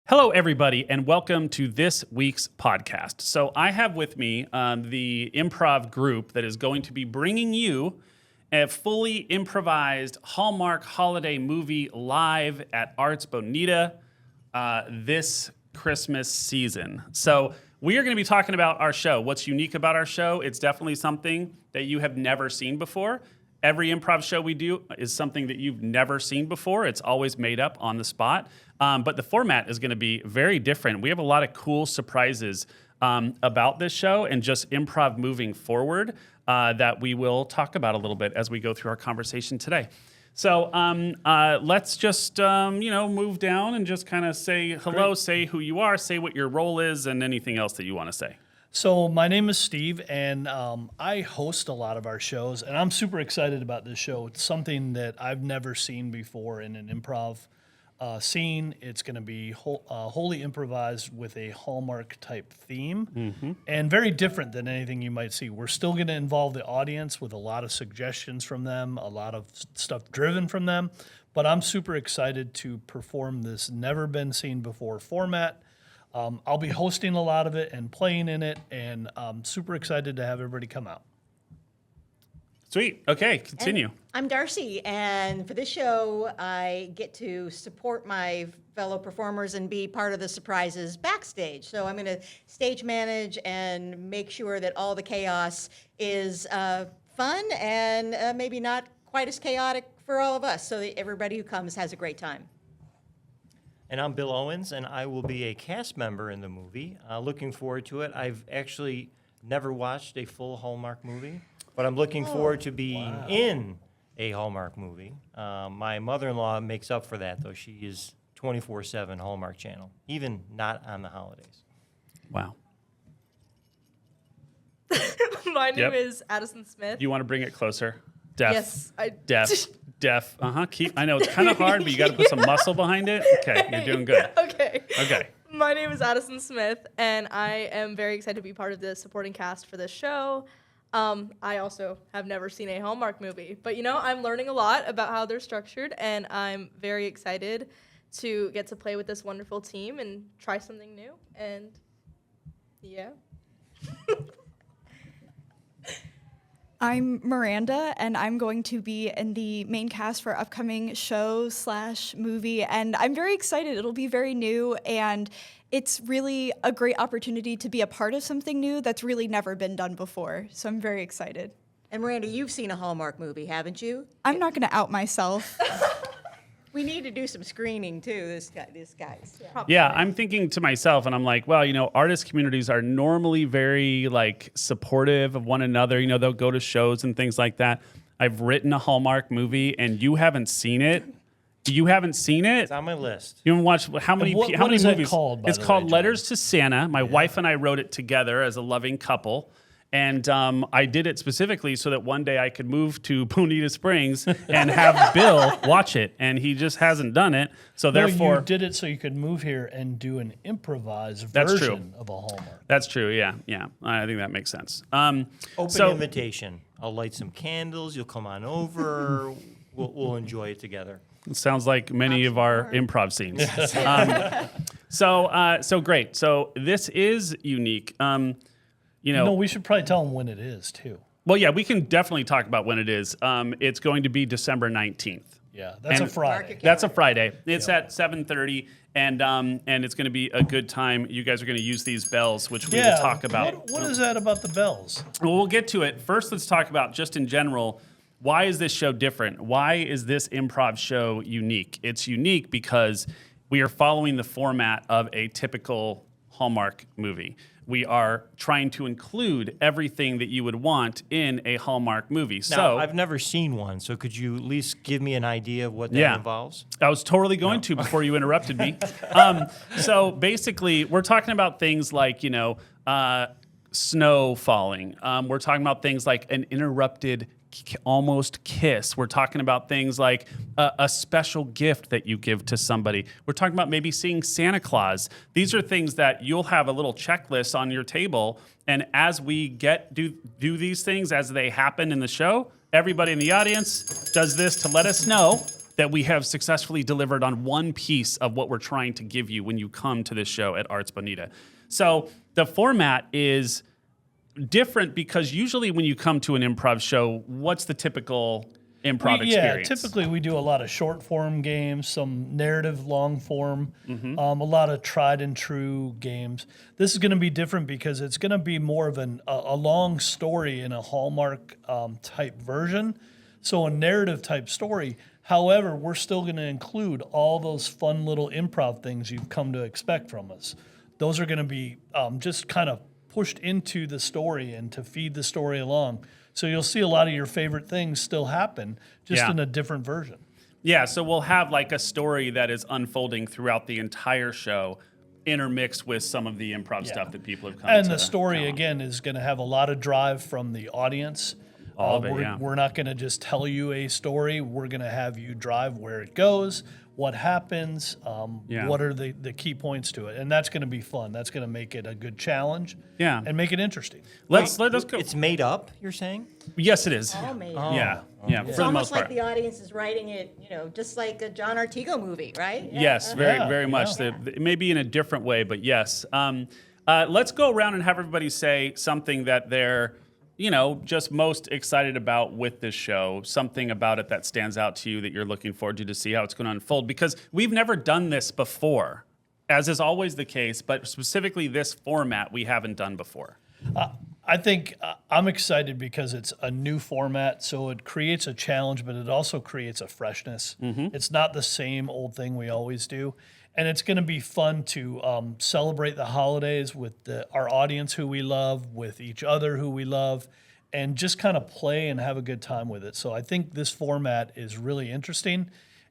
Hello, everybody, and welcome to this week's podcast. So I have with me the improv group that is going to be bringing you a fully improvised Hallmark holiday movie live at Arts Bonita this Christmas season. So we are going to be talking about our show. What's unique about our show? It's definitely something that you have never seen before. Every improv show we do is something that you've never seen before. It's always made up on the spot. But the format is going to be very different. We have a lot of cool surprises about this show and just improv moving forward that we will talk about a little bit as we go through our conversation today. So let's just, move down and just kind of say hello, Great. Say who you are, say what your role is, and anything else that you want to say. So my name is Steve, and I host a lot of our shows, and I'm super excited about this show. It's something that I've never seen before in an improv scene. It's going to be wholly improvised with a Hallmark type theme, and very different than anything you might see. We're still going to involve the audience with a lot of suggestions from them, a lot of stuff driven from them, but I'm super excited to perform this never been seen before format. I'll be hosting a lot of it and playing in it, and I'm super excited to have everybody come out. Sweet. Okay, continue. And I'm Darcy, and for this show, I get to support my fellow performers and be part of the surprises backstage. So I'm going to stage manage and make sure that all the chaos is fun and maybe not quite as chaotic for all of us, so that everybody who comes has a great time. And I'm Bill Owens, and I will be a cast member in the movie. Looking forward to it. I've actually never watched a full Hallmark movie, but I'm looking forward to being in a Hallmark movie. My mother-in-law makes up for that, though. She is 24/7 Hallmark Channel, even not on the holidays. Wow. My name is Addison Smith. You want to bring it closer? Deaf. Yes, I Deaf. I know it's kind of hard, but you got to put some muscle behind it. Okay, you're doing good. Okay. My name is Addison Smith, and I am very excited to be part of the supporting cast for this show. I also have never seen a Hallmark movie, but I'm learning a lot about how they're structured, and I'm very excited to get to play with this wonderful team and try something new. And yeah. I'm Miranda, and I'm going to be in the main cast for upcoming show/movie, and I'm very excited. It'll be very new, and it's really a great opportunity to be a part of something new that's really never been done before, so I'm very excited. And Miranda, you've seen a Hallmark movie, haven't you? I'm not going to out myself. We need to do some screening, too, this guy's. Yeah, I'm thinking to myself, and I'm like, well, artist communities are normally very, supportive of one another. They'll go to shows and things like that. I've written a Hallmark movie, and you haven't seen it. You haven't seen it? It's on my list. You haven't watched how many What movies? is it called, by It's the called way, Letters to Santa. My wife and I wrote it together as a loving couple. And I did it specifically so that one day I could move to Bonita Springs and have Bill watch it. And he just hasn't done it. So therefore, you did it so you could move here and do an improvised That's version true. of a Hallmark. That's true. Yeah. I think that makes sense. Open invitation. I'll light some candles. You'll come on over. We'll enjoy it together. It sounds like many of our improv scenes. So great. So this is unique. We should probably tell them when it is, too. Well, yeah, we can definitely talk about when it is. It's going to be December 19th. Yeah, that's a Friday. That's a Friday. It's at 7:30, and it's going to be a good time. You guys are going to use these bells, which we will talk about. What is that about the bells? Well, we'll get to it. First, let's talk about, just in general, why is this show different? Why is this improv show unique? It's unique because we are following the format of a typical Hallmark movie. We are trying to include everything that you would want in a Hallmark movie. Now, I've never seen one, so could you at least give me an idea of what that involves? I was totally going to before you interrupted me. So basically, we're talking about things like, snow falling. We're talking about things like an interrupted almost kiss. We're talking about things like a special gift that you give to somebody. We're talking about maybe seeing Santa Claus. These are things that you'll have a little checklist on your table, and as we do these things as they happen in the show, everybody in the audience does this to let us know that we have successfully delivered on one piece of what we're trying to give you when you come to this show at Arts Bonita. So the format is different because usually when you come to an improv show, what's the typical improv experience? Typically we do a lot of short form games, some narrative long form, a lot of tried and true games. This is going to be different because it's going to be more of a long story in a Hallmark type version. So a narrative type story. However, we're still going to include all those fun little improv things you've come to expect from us. Those are going to be just kind of pushed into the story and to feed the story along. So you'll see a lot of your favorite things still happen, just in a different version. Yeah, so we'll have like a story that is unfolding throughout the entire show, intermixed with some of the improv stuff that people have come to. And the story, again, is going to have a lot of drive from the audience. All of it, We're not going to just tell you a story. We're going to have you drive where it goes, what happens, what are the key points to it. And that's going to be fun. That's going to make it a good challenge and make it interesting. Let's go. It's made up, you're saying? Yes, it is. All made. Yeah, for It's the almost most part. like the audience is writing it, just like a Jon Artigo movie, right? Yeah. Yes, very much. It may be in a different way, but yes. Let's go around and have everybody say something that they're, just most excited about with this show, something about it that stands out to you that you're looking forward to see how it's going to unfold, because we've never done this before, as is always the case, but specifically this format we haven't done before. I think I'm excited because it's a new format, so it creates a challenge, but it also creates a freshness. It's not the same old thing we always do. And it's going to be fun to celebrate the holidays with our audience who we love, with each other who we love, and just kind of play and have a good time with it. So I think this format is really interesting,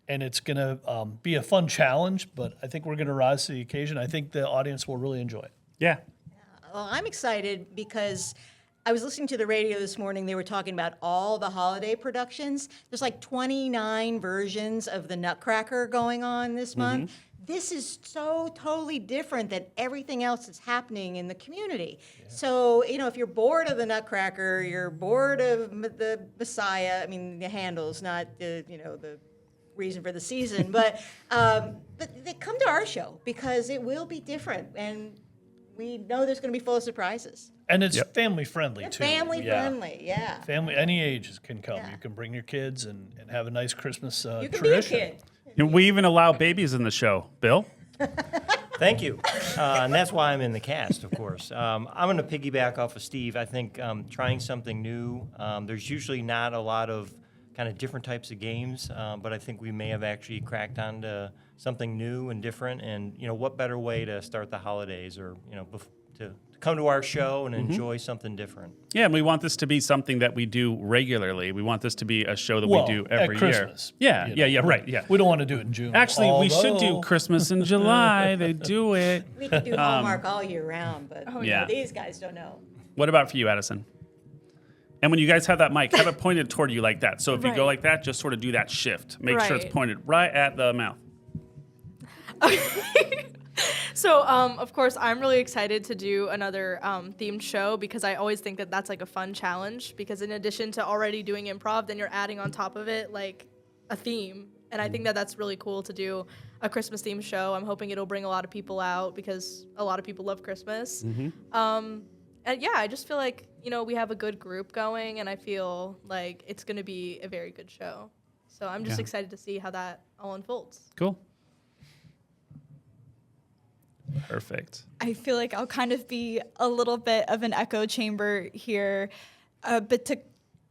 and it's going to be a fun challenge, but I think we're going to rise to the occasion. I think the audience will really enjoy it. Yeah. Well, I'm excited because I was listening to the radio this morning. They were talking about all the holiday productions. There's like 29 versions of the Nutcracker going on this month. This is so totally different than everything else that's happening in the community. So, if you're bored of the Nutcracker, you're bored of the Messiah, the Handel's, not the reason for the season, but they come to our show because it will be different, and we know there's going to be full of surprises. And it's family friendly too. Family friendly, yeah. Family, any ages can come. You can bring your kids and have a nice Christmas You can tradition. be a kid. And we even allow babies in the show. Bill? Thank you. And that's why I'm in the cast, of course. I'm going to piggyback off of Steve. I think trying something new, there's usually not a lot of kind of different types of games, but I think we may have actually cracked onto something new and different. And, what better way to start the holidays or, to come to our show and enjoy something different. Yeah, and we want this to be something that we do regularly. We want this to be a show that we do every at year. Christmas. Yeah, right. We don't want to do it in June. Actually, we should do although- Christmas in July. They do it. We could do Hallmark all year round, but yeah. these guys don't know. What about for you, Addison? And when you guys have that mic, have it pointed toward you like that. So if you go Right. like that, just sort of do that shift. Make sure it's Right. pointed right at the mouth. So, of course, I'm really excited to do another themed show because I always think that that's like a fun challenge because in addition to already doing improv, then you're adding on top of it like a theme. And I think that that's really cool to do a Christmas themed show. I'm hoping it'll bring a lot of people out because a lot of people love Christmas. And yeah, I just feel like, we have a good group going and I feel like it's going to be a very good show. So I'm just excited to see how that all unfolds. Cool. Perfect. I feel like I'll kind of be a little bit of an echo chamber here, but to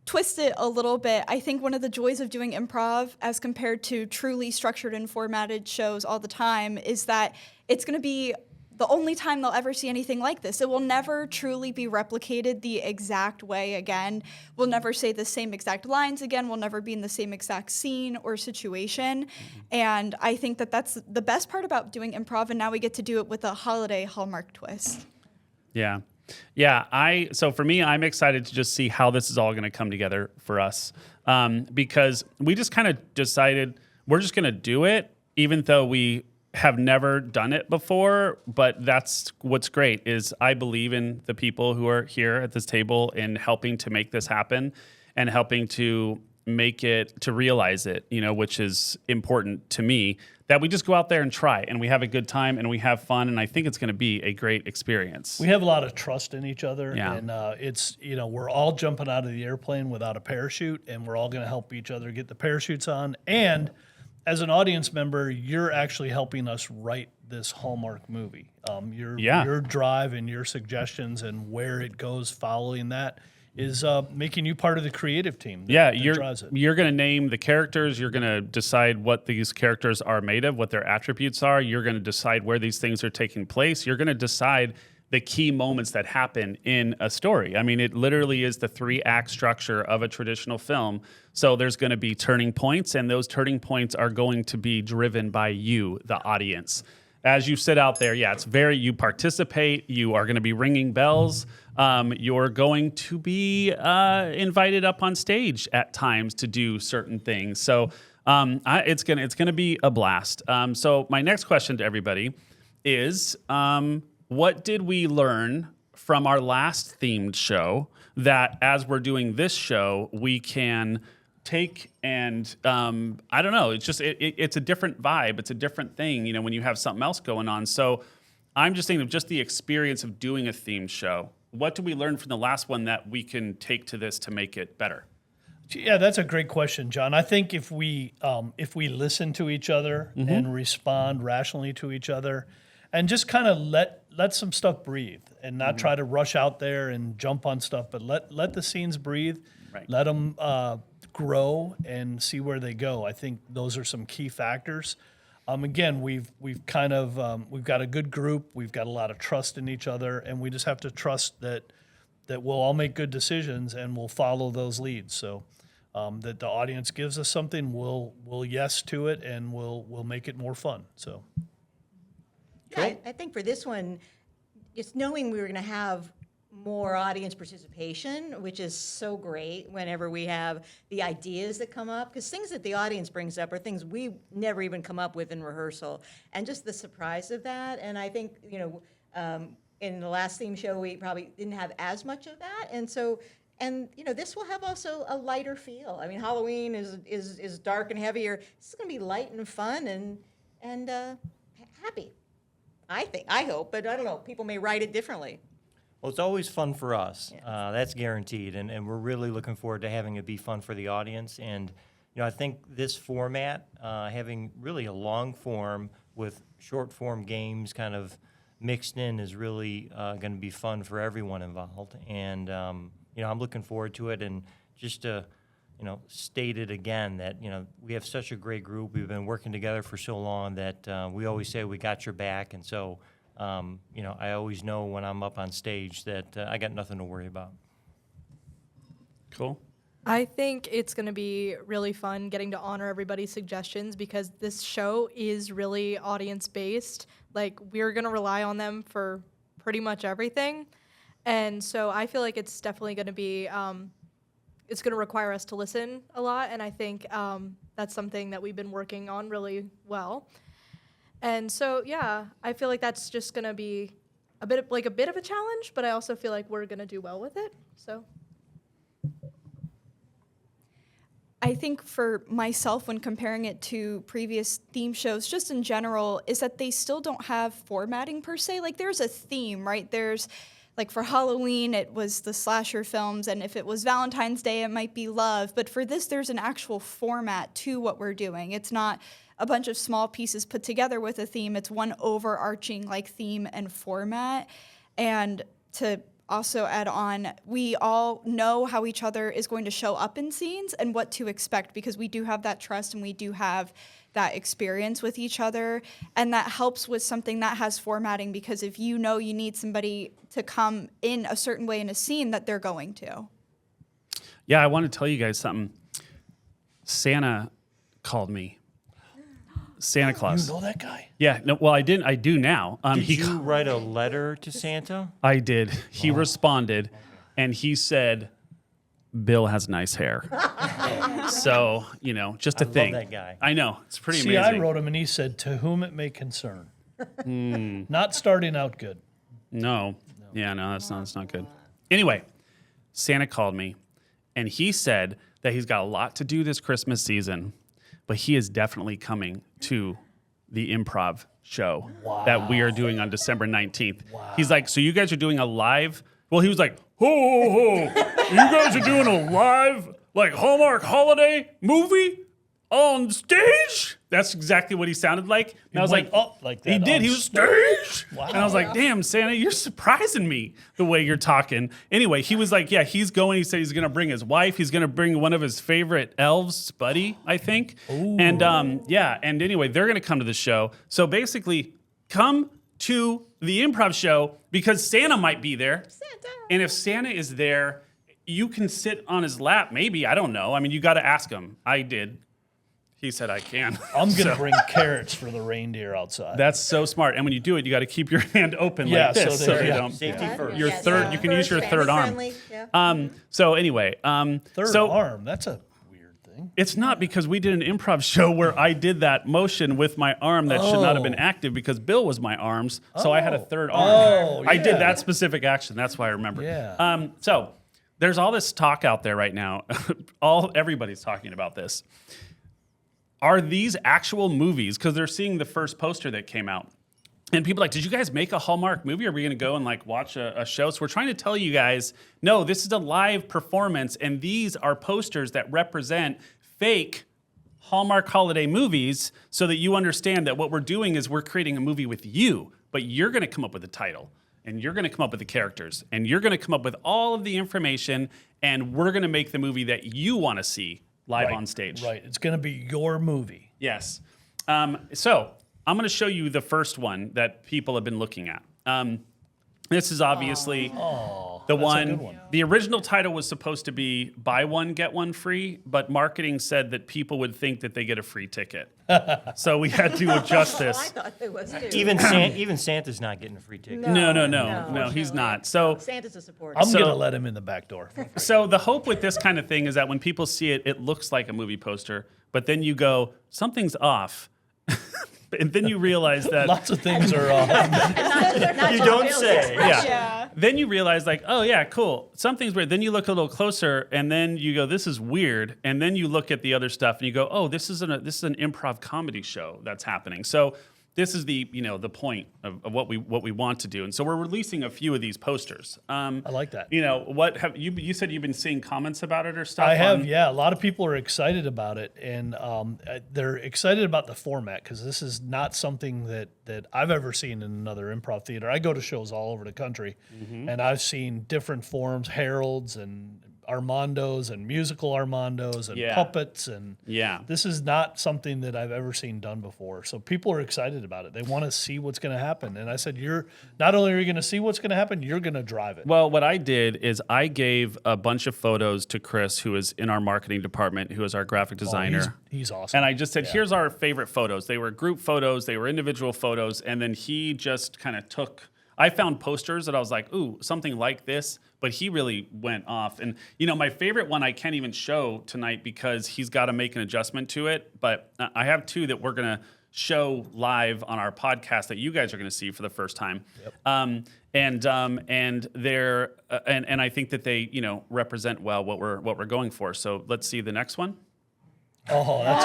twist it a little bit, I think one of the joys of doing improv as compared to truly structured and formatted shows all the time is that it's going to be the only time they'll ever see anything like this. It will never truly be replicated the exact way again. We'll never say the same exact lines again. We'll never be in the same exact scene or situation. And I think that that's the best part about doing improv, and now we get to do it with a holiday Hallmark twist. Yeah. Yeah. So for me, I'm excited to just see how this is all going to come together for us because we just kind of decided we're just going to do it, even though we have never done it before, but that's what's great is I believe in the people who are here at this table in helping to make this happen and helping to realize it, which is important to me, that we just go out there and try and we have a good time and we have fun. And I think it's going to be a great experience. We have a lot of trust in each other, Yeah. and it's, we're all jumping out of the airplane without a parachute, and we're all going to help each other get the parachutes on. And as an audience member, you're actually helping us write this Hallmark movie. Your drive and your suggestions and where it goes following that is making you part of the creative team. That drives it. You're going to name the characters. You're going to decide what these characters are made of, what their attributes are. You're going to decide where these things are taking place. You're going to decide the key moments that happen in a story. I mean, it literally is the 3-act structure of a traditional film. So there's going to be turning points, and those turning points are going to be driven by you, the audience. As you sit out there, you participate, you are going to be ringing bells, you're going to be invited up on stage at times to do certain things. So it's gonna be a blast. So my next question to everybody is, what did we learn from our last themed show that as we're doing this show, we can take and I don't know, it's just it's a different vibe, it's a different thing, when you have something else going on. So I'm just thinking of just the experience of doing a themed show. What did we learn from the last one that we can take to this to make it better? Yeah, that's a great question, John. I think if we listen to each other and respond rationally to each other, and just kind of let some stuff breathe, and not try to rush out there and jump on stuff, but let the scenes breathe, let them grow and see where they go. I think those are some key factors. Again, we've got a good group. We've got a lot of trust in each other, and we just have to trust that we'll all make good decisions and we'll follow those leads. So that the audience gives us something, we'll yes to it, and we'll make it more fun. So yeah, I think for this one, just knowing we were going to have more audience participation, which is so great whenever we have the ideas that come up, because things that the audience brings up are things we never even come up with in rehearsal, and just the surprise of that. And I think, in the last theme show, we probably didn't have as much of that, and so, this will have also a lighter feel. I mean, Halloween is dark and heavier. This is going to be light and fun and happy. I hope, but I don't know. People may write it differently. Well, it's always fun for us. That's guaranteed, and we're really looking forward to having it be fun for the audience. And I think this format, having really a long form with short form games kind of mixed in, is really going to be fun for everyone involved. And I'm looking forward to it. And just to state it again that we have such a great group. We've been working together for so long that we always say we got your back, and so. I always know when I'm up on stage that I got nothing to worry about. Cool. I think it's going to be really fun getting to honor everybody's suggestions, because this show is really audience-based. Like, we're going to rely on them for pretty much everything. And so I feel like it's definitely going to be, it's going to require us to listen a lot. And I think that's something that we've been working on really well. And so, I feel like that's just going to be a bit of a challenge, but I also feel like we're going to do well with it. So I think for myself, when comparing it to previous theme shows, just in general, is that they still don't have formatting per se. Like, there's a theme, right? There's, like, for Halloween, it was the slasher films, and if it was Valentine's Day, it might be love. But for this, there's an actual format to what we're doing. It's not a bunch of small pieces put together with a theme. It's one overarching theme and format. And to also add on, we all know how each other is going to show up in scenes and what to expect, because we do have that trust and we do have that experience with each other. And that helps with something that has formatting, because if you need somebody to come in a certain way in a scene, that they're going to. Yeah, I want to tell you guys something. Santa called me. Santa Claus. You know that guy? Yeah. No. Well, I didn't. I do now. Did you write a letter to Santa? I did. He responded, and he said, "Bill has nice hair." So just a thing. Love that guy. I know, it's pretty See, amazing. I wrote him, and he said, "To whom it may concern." Not starting out good. No. Yeah. No. That's not good. Anyway, Santa called me, and he said that he's got a lot to do this Christmas season, but he is definitely coming to the improv show that we are doing on December 19th. He's like, so you guys are doing a live? Well, he was like, ho, ho, ho. You guys are doing a live, like, Hallmark holiday movie on stage? That's exactly what he sounded like. And I was like, oh, like that. he did. He was stage. Wow. And I was like, damn, Santa, you're surprising me the way you're talking. Anyway, he was like, yeah, he's going. He said he's going to bring his wife. He's going to bring one of his favorite elves, Buddy, I think. Ooh. And yeah, and anyway, they're going to come to the show. So basically, come to the improv show because Santa might be there. Santa. And if Santa is there, you can sit on his lap, maybe. I don't know. I mean, you got to ask him. I did. He said I can. I'm going to bring carrots for the reindeer outside. That's so smart. And when you do it, you got to keep your hand open like this, so you don't. Safety first. Your third. You can use your third arm. Yeah. So anyway, Third arm, that's a weird thing. it's not because we did an improv show where I did that motion with my arm that should not have been active because Bill was my arms, so I had a third arm. Oh, I did yeah. that specific action. That's why I remember. Yeah. So there's all this talk out there right now. Everybody's talking about this. Are these actual movies? Because they're seeing the first poster that came out. And people are like, did you guys make a Hallmark movie? Are we going to go and like watch a show? So we're trying to tell you guys, no, this is a live performance. And these are posters that represent fake Hallmark holiday movies so that you understand that what we're doing is we're creating a movie with you. But you're going to come up with a title. And you're going to come up with the characters. And you're going to come up with all of the information. And we're going to make the movie that you want to see live on stage. Right. It's going to be your movie. Yes. So I'm going to show you the first one that people have been looking at. This is obviously the one. good one. The original title was supposed to be "Buy One Get One Free," but marketing said that people would think that they get a free ticket. So we had to adjust I this. thought it was too. Even Santa's not getting a free ticket. No, he's not. So Santa's a supporter. I'm going to let him in the back door. So the hope with this kind of thing is that when people see it, it looks like a movie poster, but then you go, something's off. And then you realize that Lots of things are off. Not You John don't Bill's say. expression. yeah. Then you realize like, oh yeah, cool. Something's weird. Then you look a little closer and then you go, this is weird. And then you look at the other stuff and you go, oh, this is an improv comedy show that's happening. So this is the point of what we want to do. And so we're releasing a few of these posters. I like that. What have you said you've been seeing comments about it or stuff? I have, yeah. A lot of people are excited about it, and they're excited about the format because this is not something that I've ever seen in another improv theater. I go to shows all over the country, and I've seen different forms, heralds and Armandos and musical Armandos and puppets, and this is not something that I've ever seen done before. So people are excited about it. They want to see what's going to happen. And I said, you're not only are you going to see what's going to happen, you're going to drive it. Well, what I did is I gave a bunch of photos to Chris, who is in our marketing department, who is our graphic designer. He's awesome. And I just said, here's our favorite photos. They were group photos, they were individual photos, and then he just kind of took. I found posters that I was like, ooh, something like this, but he really went off. And, my favorite one I can't even show tonight because he's got to make an adjustment to it. But I have two that we're going to show live on our podcast that you guys are going to see for the first time. Yep. And they're and I think that they, represent well what we're going for. So let's see the next one. Oh, that's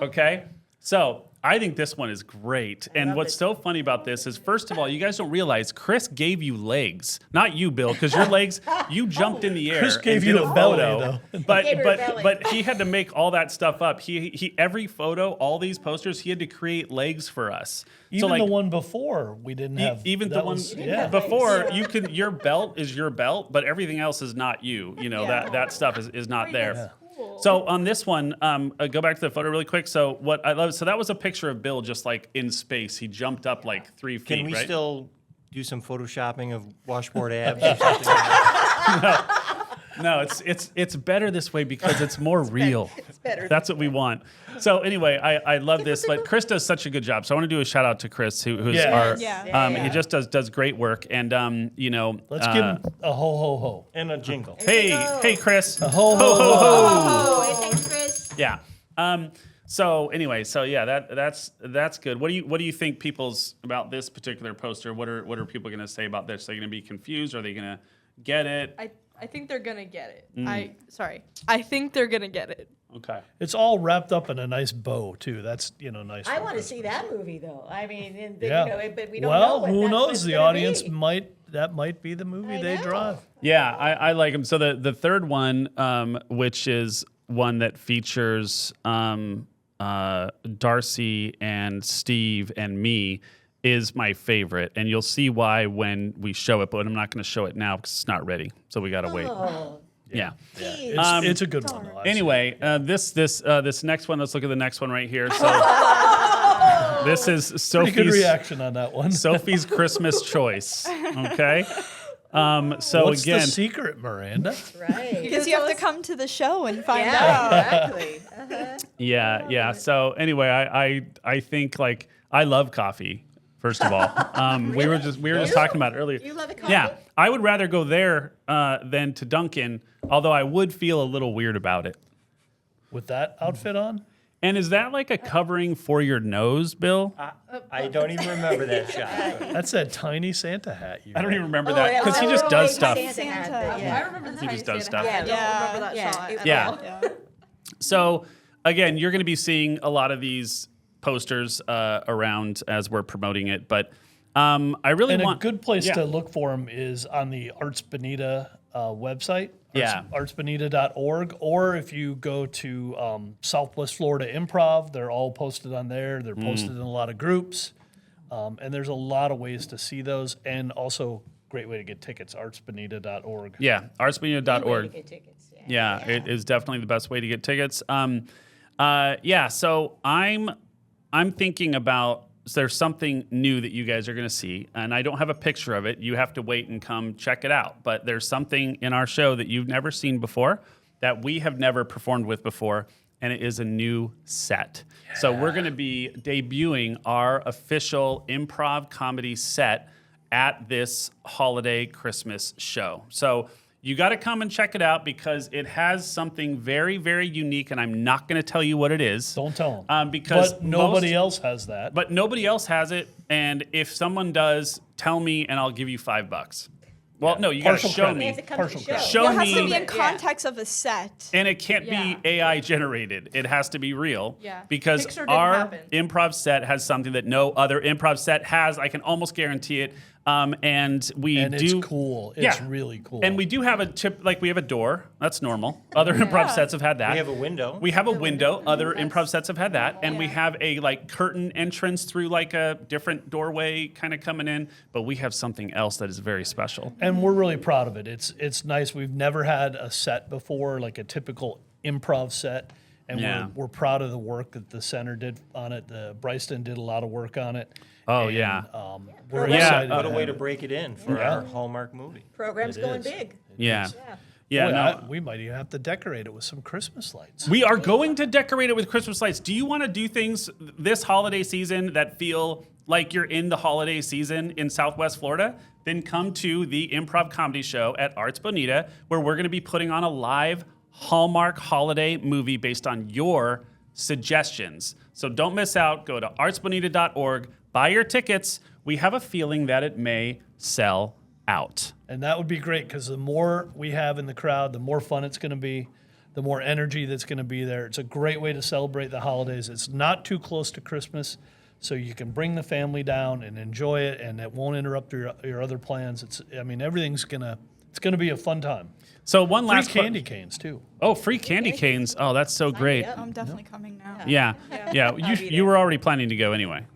Okay. So I think this one is great. And what's so funny about this is, first of all, you guys don't realize Chris gave you legs. Not you, Bill, because your legs, you jumped in the air. Chris gave and you did a photo. belly, though. But Gave her a belly. but he had to make all that stuff up. He every photo, all these posters, he had to create legs for us. Even the one before we didn't have. Even that the one was- yeah. before, your belt is your belt, but everything else is not you. That stuff is not there. Yeah. So on this one, go back to the photo really quick. So what I love, so that was a picture of Bill just like in space. He jumped up like 3 feet. Can we right? still do some photoshopping of washboard abs or something like that? No, it's better this way because it's more real. It's better. That's what we want. So anyway, I love this, but Chris does such a good job. So I want to do a shout out to Chris, who's Yeah. our, Yeah. he just does great work. And Let's give him a ho ho ho. And a jingle. hey Chris. A ho ho ho. Oh, hey, thanks, Chris. Yeah. So anyway, that's good. What do you think people's about this particular poster? What are people going to say about this? Are they going to be confused? Are they going to get it? I think they're gonna get it. I think they're gonna get it. Okay. It's all wrapped up in a nice bow too. That's nice. I for want to see Christmas. that movie though. I mean, Yeah. but we don't know Well, what who what knows? it's The gonna audience be. might be the movie I they know. drive. Yeah, I like them. So the third one, which is one that features Darcy and Steve and me, is my favorite, and you'll see why when we show it. But I'm not going to show it now because it's not ready. So we got to wait. Oh, Yeah. geez. It's a good one. Though. I've Anyway, this next one. Let's look at the next one right here. So this is seen it. Pretty Sophie's good reaction on that one. Sophie's Christmas choice. Okay. So What's again, the secret, Miranda? right. Because you have to come to the show and find out. Yeah, exactly. Uh-huh. yeah. So anyway, I think like I love coffee. First of all, we were just talking about it earlier. You love a coffee? Yeah, I would rather go there than to Dunkin'. Although I would feel a little weird about it. With that outfit on? And is that like a covering for your nose, Bill? I don't even remember that shot. That's that tiny Santa hat. You I don't even remember Oh, that yeah, because he oh, just oh, does wait, stuff. Santa hat, Santa, but I yeah. remember the He just does tiny stuff. Santa hat. I Yeah. don't remember that Yeah, shot. it- at Yeah. all. Yeah. So again, you're going to be seeing a lot of these posters around as we're promoting it, but I really And want a good place Yeah. to look for them is on the Arts Bonita website. Yeah. Artsbonita.org. Or if you go to Southwest Florida Improv, they're all posted on there. They're posted in a lot of groups. And there's a lot of ways to see those. And also, great way to get tickets, artsbonita.org. Yeah, Way artsmedia.org. to get tickets, yeah. Yeah, it is definitely the best way to get tickets. So I'm thinking about there's something new that you guys are going to see, and I don't have a picture of it. You have to wait and come check it out. But there's something in our show that you've never seen before, that we have never performed with before, and it is a new set. So we're going to be debuting our official improv comedy set at this holiday Christmas show. So you got to come and check it out because it has something very, very unique, and I'm not going to tell you what it is. Don't tell them. Because but nobody else has that. But nobody else has it, and if someone does, tell me, and I'll give you $5. Well, no, you got to Partial show credit. They me, have to come Partial to the show. credit. Show It has to me- be in Yeah. context of a set. and it can't Yeah. be AI generated. It has to be real. Yeah. Because Picture didn't our happen. improv set has something that no other improv set has. I can almost guarantee it. And we And do. it's cool. It's Yeah. really cool. And we do have a tip, like we have a door. That's normal. Other improv sets have had that. We have a window. We have a window. Other improv sets have had that, and we have a like curtain entrance through like a different doorway, kind of coming in. But we have something else that is very special. And we're really proud of it. It's nice. We've never had a set before, like a typical improv set. And Yeah. we're proud of the work that the center did on it. Bryston did a lot of work on it. Oh And, yeah, we're Yeah, excited. What a to way have to it. break it in for our Hallmark movie. Program's It going is. big. yeah, Yeah. yeah. Boy, No, we might even have to decorate it with some Christmas lights. we are going to decorate it with Christmas lights. Do you want to do things this holiday season that feel like you're in the holiday season in Southwest Florida? Then come to the improv comedy show at Arts Bonita, where we're going to be putting on a live Hallmark holiday movie based on your suggestions. So don't miss out. Go to artsbonita.org, buy your tickets. We have a feeling that it may sell out. And that would be great because the more we have in the crowd, the more fun it's going to be, the more energy that's going to be there. It's a great way to celebrate the holidays. It's not too close to Christmas, so you can bring the family down and enjoy it, and it won't interrupt your other plans. Everything's it's gonna be a fun time. So one Free last candy canes too. Oh, free candy canes. Oh, that's so great. up. I'm definitely coming now. Yeah. Yeah. You were already planning to go anyway.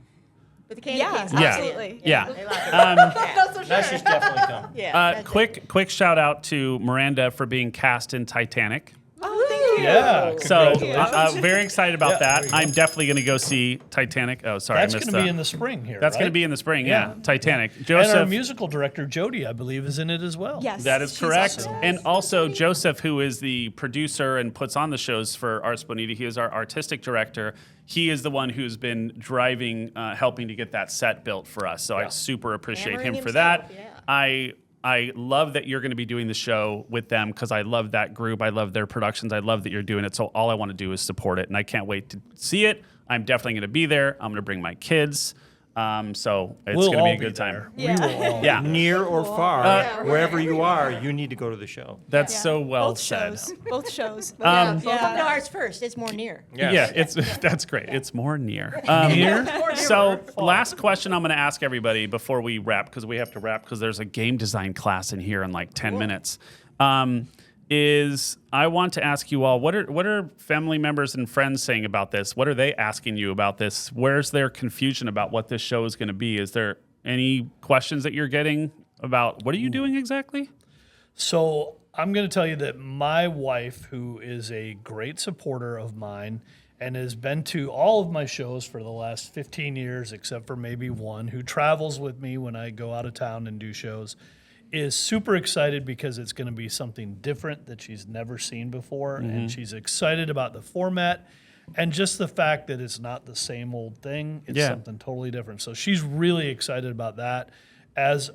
With the candy Yeah, canes. Yeah. absolutely. Yeah. They like it. Not so sure. That should definitely come. Yeah. that's it. Quick shout out to Miranda for being cast in Titanic. Oh, thank you. Yeah. So congratulations. very excited about Yeah, there that. you go. I'm definitely going to go see Titanic. Oh, sorry, That's I missed going to that. be in the spring here. That's going to right? be in the spring. Yeah, Yeah. Titanic. And our Joseph. musical director Jody, I believe, is in it as well. Yes. That is she's correct. also- And also Joseph, who is the producer and puts on the shows for Arts Bonita, he is our artistic director. He is the one who's been driving, helping to get that set built for us. So I super appreciate Hammering him for himself, that. yeah. I love that you're going to be doing the show with them because I love that group. I love their productions. I love that you're doing it. So all I want to do is support it, and I can't wait to see it. I'm definitely going to be there. I'm going to bring my kids. So it's We'll going to all be a good time. there. Yeah. We will all. Yeah. Near or far, Yeah. wherever you are, you need to go to the show. That's Yeah. so well Both said. shows. Both shows. Come Yeah. to ours first. It's more near. Yeah, that's great. It's more near. Near? So, last question I'm going to ask everybody before we wrap, because we have to wrap because there's a game design class in here in like 10 minutes. Is I want to ask you all, what are family members and friends saying about this? What are they asking you about this? Where's their confusion about what this show is going to be? Is there any questions that you're getting about what are you doing exactly? So I'm going to tell you that my wife, who is a great supporter of mine and has been to all of my shows for the last 15 years, except for maybe one, who travels with me when I go out of town and do shows, is super excited because it's going to be something different that she's never seen before. And she's excited about the format and just the fact that it's not the same old thing. It's something totally different. So she's really excited about that. As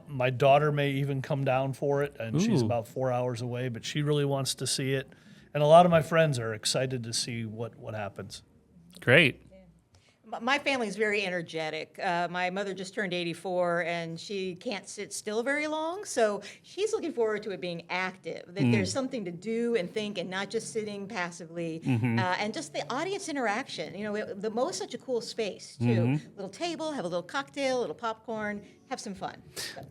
my daughter may even come down for it, and she's about 4 hours away, but she really wants to see it. And a lot of my friends are excited to see what happens. Great. My family is very energetic. My mother just turned 84, and she can't sit still very long. So she's looking forward to it being active, that there's something to do and think and not just sitting passively. And just the audience interaction. You know, the Mo is such a cool space, too. Little table, have a little cocktail, a little popcorn, have some fun.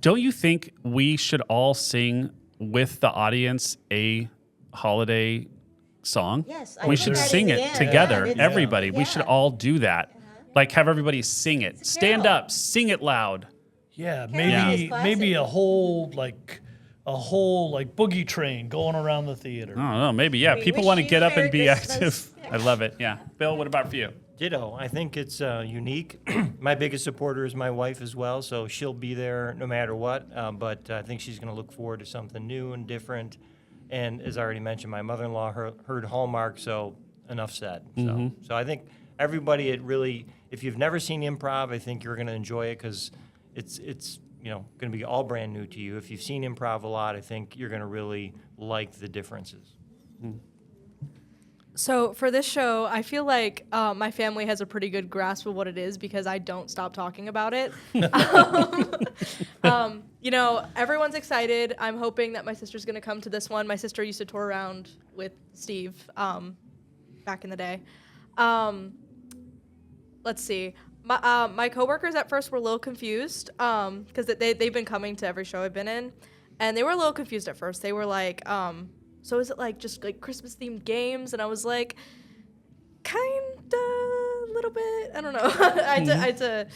Don't you think we should all sing with the audience a holiday song? Yes, I we put should that sing in the it end. together, Yeah, it's- everybody. We should yeah. all do that. Like have everybody sing it. Stand carol. up, sing it loud. Yeah, Yeah. maybe Classic. maybe a whole boogie train going around the theater. I don't know, maybe, yeah. We People wish want to you get up and Merry be Christmas. active. I love it, yeah. Bill, what about for you? Ditto. I think it's unique. My biggest supporter is my wife as well, so she'll be there no matter what. But I think she's going to look forward to something new and different. And as I already mentioned, my mother-in-law heard Hallmark, so enough said. So I think everybody, if you've never seen improv, I think you're going to enjoy it because it's going to be all brand new to you. If you've seen improv a lot, I think you're going to really like the differences. So for this show, I feel like my family has a pretty good grasp of what it is because I don't stop talking about it. Everyone's excited. I'm hoping that my sister's going to come to this one. My sister used to tour around with Steve back in the day. Let's see. My coworkers at first were a little confused because they've been coming to every show I've been in, and they were a little confused at first. They were like, so is it like just like Christmas themed games? And I was like, kinda, a little bit. I don't know. I had to,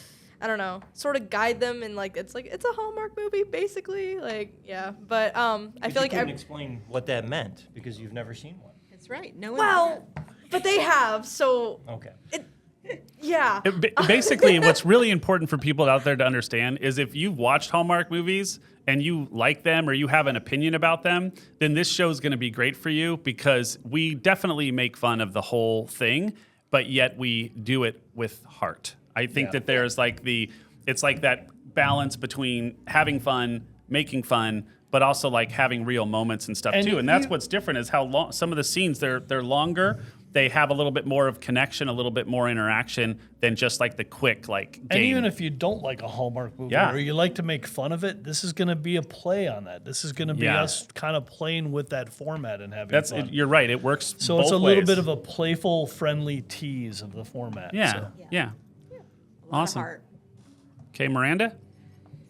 I don't know, sort of guide them and it's a Hallmark movie basically. Like, yeah. But I feel like couldn't explain what that meant because you've never seen one. That's right. No one. well, but they have. So Okay. yeah. Basically, what's really important for people out there to understand is if you've watched Hallmark movies and you like them or you have an opinion about them, then this show is going to be great for you because we definitely make fun of the whole thing, but yet we do it with heart. I think that there's it's like that balance between having fun, making fun, but also like having real moments and stuff too. And that's what's different is how long some of the scenes they're longer. They have a little bit more of connection, a little bit more interaction than just like the quick game. And even if you don't like a Hallmark movie or you like to make fun of it, this is going to be a play on that. This is going to be us kind of playing with that format and having fun. You're right. It works. So both it's a little ways. bit of a playful, friendly tease of the format. Yeah. So. Yeah. A lot of Awesome. heart. Okay, Miranda.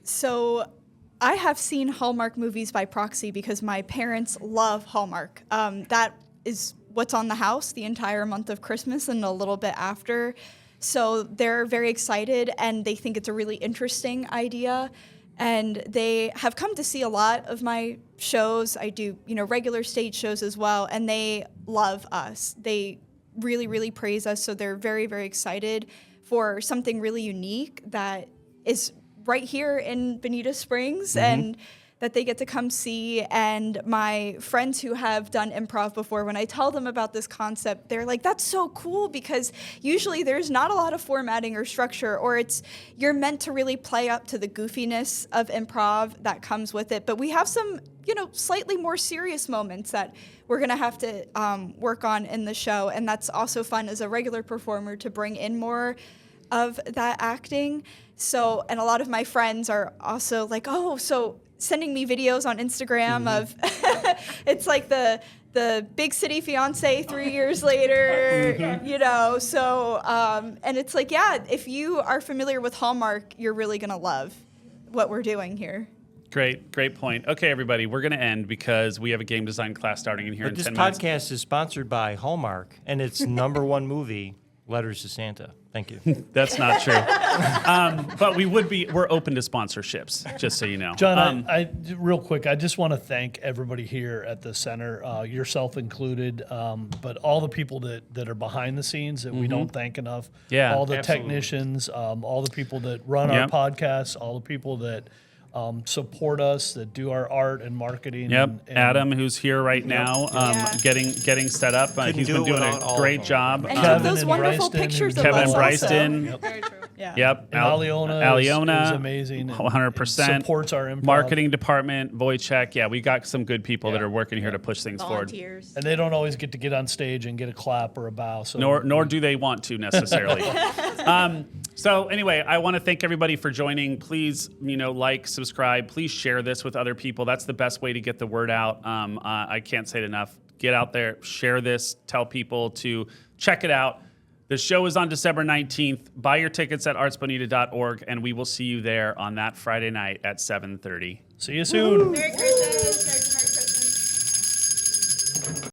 So I have seen Hallmark movies by proxy because my parents love Hallmark. That is what's on the house the entire month of Christmas and a little bit after. So they're very excited and they think it's a really interesting idea. And they have come to see a lot of my shows. I do, regular stage shows as well. And they love us. They really, really praise us. So they're very, very excited for something really unique that is right here in Bonita Springs and that they get to come see. And my friends who have done improv before, when I tell them about this concept, they're like, that's so cool because usually there's not a lot of formatting or structure, or you're meant to really play up to the goofiness of improv that comes with it. But we have some, slightly more serious moments that we're gonna have to work on in the show. And that's also fun as a regular performer to bring in more of that acting. So, and a lot of my friends are also like, oh, so sending me videos on Instagram of, it's like the big city fiance 3 years later, you know, so, and it's like, yeah, if you are familiar with Hallmark, you're really going to love what we're doing here. Great point. Okay, everybody, we're going to end because we have a game design class starting in here in But 10 this minutes. podcast is sponsored by Hallmark, and its #1 movie, Letters to Santa. Thank you. That's not true. But we're open to sponsorships, just so you know. John, I real quick, I just want to thank everybody here at the center, yourself included, but all the people that are behind the scenes that we don't thank enough. Yeah, all the absolutely. technicians, all the people that run Yep. our podcasts, all the people that support us, that do our art and marketing. Yep, and Adam, who's here right now, Yeah. getting set up. Couldn't He's do been it doing without all a of great them. job. And Kevin took those and wonderful Bryston, pictures who of Kevin us Bryston. also. Very true. Yeah. Yep, And Aliona, Aliona is amazing. and 100%. supports our improv. Marketing department, Wojciech. Yeah, we got some good people that are working here to push things forward. Volunteers. And they don't always get on stage and get a clap or a bow. So Nor do they want to necessarily. So anyway, I want to thank everybody for joining. Please, like, subscribe. Please share this with other people. That's the best way to get the word out. I can't say it enough. Get out there, share this, tell people to check it out. The show is on December 19th. Buy your tickets at artsbonita.org, and we will see you there on that Friday night at 7:30. see you soon. Merry Christmas.